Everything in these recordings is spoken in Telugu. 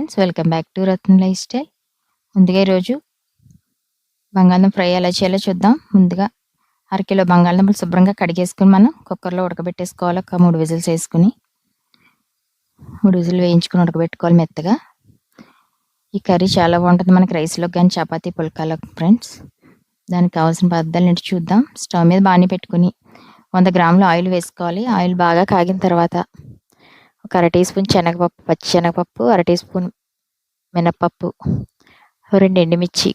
Friends, welcome back to Ratna life style. ముందుగా ఈరోజు బంగాళదుంప ఫ్రై ఎలా చేయాలో చూద్దాం. ముందుగా అరకిలో బంగాళదుంపలు శుభ్రంగా కడిగేసుకుని మనం కుక్కర్లో ఉడకబెట్టేసుకోవాలి. ఒక 3 విజిల్స్ వేసుకుని 3 విజిల్ వేయించుకుని ఉడకబెట్టుకోవాలి మెత్తగా. ఈ కర్రీ చాలా బాగుంటుంది మనకి రైస్లోకి కానీ చపాతీ పుల్కాలోకి ఫ్రెండ్స్. దానికి కావాల్సిన పదార్థాలు ఏంటి చూద్దాం. స్టవ్ మీద బాణీ పెట్టుకుని 100 గ్రాముల ఆయిల్ వేసుకోవాలి. ఆయిల్ బాగా కాగిన తర్వాత ఒక అర టీ స్పూన్ శనగపప్పు, పచ్చి శనగపప్పు, అర టీ స్పూన్ మినప్పప్పు, 2 ఎండుమిర్చి,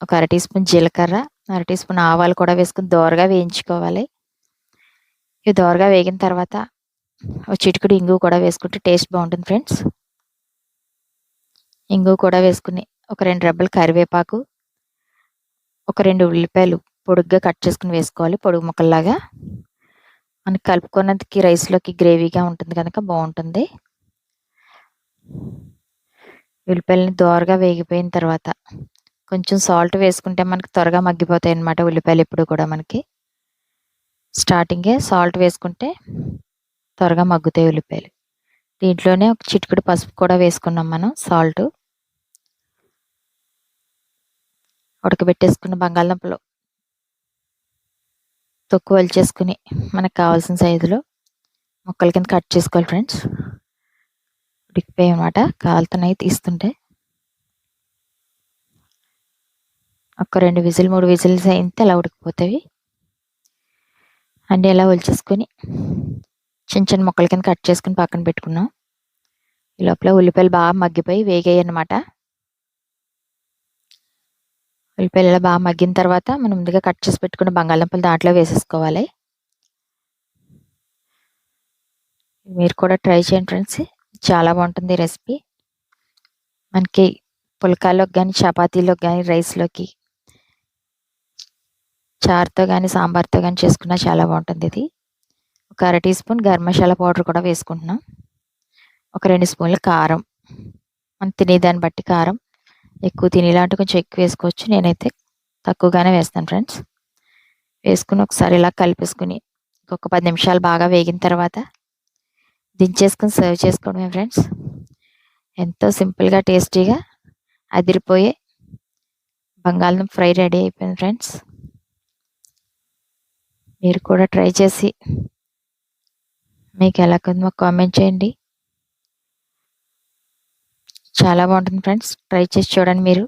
ఒక అర టీ స్పూన్ జీలకర్ర, అర టీ స్పూన్ ఆవాలు కూడా వేసుకుని దోరగా వేయించుకోవాలి. ఇవి దోరగా వేగిన తర్వాత ఒక చిటికెడు ఇంగువ కూడా వేసుకుంటే టేస్ట్ బాగుంటుంది ఫ్రెండ్స్. ఇంగువ కూడా వేసుకుని ఒక 2 రెబ్బలు కరివేపాకు, ఒక 2 ఉల్లిపాయలు పొడుగ్గా కట్ చేసుకుని వేసుకోవాలి, పొడుగు ముక్కల్లాగా. మనకి కలుపుకున్నందుకు రైస్లోకి గ్రేవీగా ఉంటుంది కనుక బాగుంటుంది. ఉల్లిపాయలని దోరగా వేగిపోయిన తర్వాత కొంచెం సాల్ట్ వేసుకుంటే మనకి త్వరగా మగ్గిపోతాయి అన్నమాట. ఉల్లిపాయలు ఎప్పుడు కూడా మనకి స్టార్టింగే సాల్ట్ వేసుకుంటే త్వరగా మగ్గుతాయి ఉల్లిపాయలు. దీంట్లోనే ఒక చిటికెడు పసుపు కూడా వేసుకున్నాం మనం. సాల్ట్ ఉడకబెట్టేసుకున్న బంగాళదుంపలు తొక్కు వలిచేసుకుని మనకు కావాల్సిన సైజులో ముక్కల కింద కట్ చేసుకోవాలి ఫ్రెండ్స్. ఉడికిపోయాయి అన్నమాట, కాలుతున్నాయి తీస్తుంటే. ఒక 2 విజిల్ 3 విజిల్స్ అయితే అలా ఉడికిపోతాయి. అన్నీ ఇలా ఒలిచేసుకొని చిన్న చిన్న ముక్కల కింద కట్ చేసుకుని పక్కన పెట్టుకున్నాం. ఈ లోపల ఉల్లిపాయలు బాగా మగ్గిపోయి వేగాయి అన్నమాట. ఉల్లిపాయలు ఇలా బాగా మగ్గిన తర్వాత మనం ముందుగా కట్ చేసి పెట్టుకున్న బంగాళదుంపలు దాంట్లో వేసేసుకోవాలి. మీరు కూడా ట్రై చేయండి ఫ్రెండ్స్, చాలా బాగుంటుంది రెసిపీ. మనకి పుల్కాలోకి కానీ చపాతీలోకి కానీ రైస్లోకి చారుతో కానీ సాంబార్తో కానీ చేసుకున్నా చాలా బాగుంటుంది. ఇది ఒక అర teaspoon garam masala powder కూడా వేసుకుంటున్నాం. ఒక 2 స్పూన్ల కారం, మనం తినేదాన్ని బట్టి కారం. ఎక్కువ తినేలాంటి కొంచెం ఎక్కువ వేసుకోవచ్చు, నేనైతే తక్కువగానే వేస్తాను ఫ్రెండ్స్. వేసుకుని ఒకసారి ఇలా కలిపేసుకుని ఇంకొక 10 నిమిషాలు బాగా వేగిన తర్వాత దించేసుకుని సర్వ్ చేసుకోవడమే ఫ్రెండ్స్. ఎంతో సింపుల్గా టేస్టీగా అదిరిపోయే బంగాళదుంప ఫ్రై రెడీ అయిపోయింది ఫ్రెండ్స్. మీరు కూడా ట్రై చేసి మీకు ఎలా ఉందో కామెంట్ చేయండి. చాలా బాగుంటుంది ఫ్రెండ్స్, ట్రై చేసి చూడండి మీరు.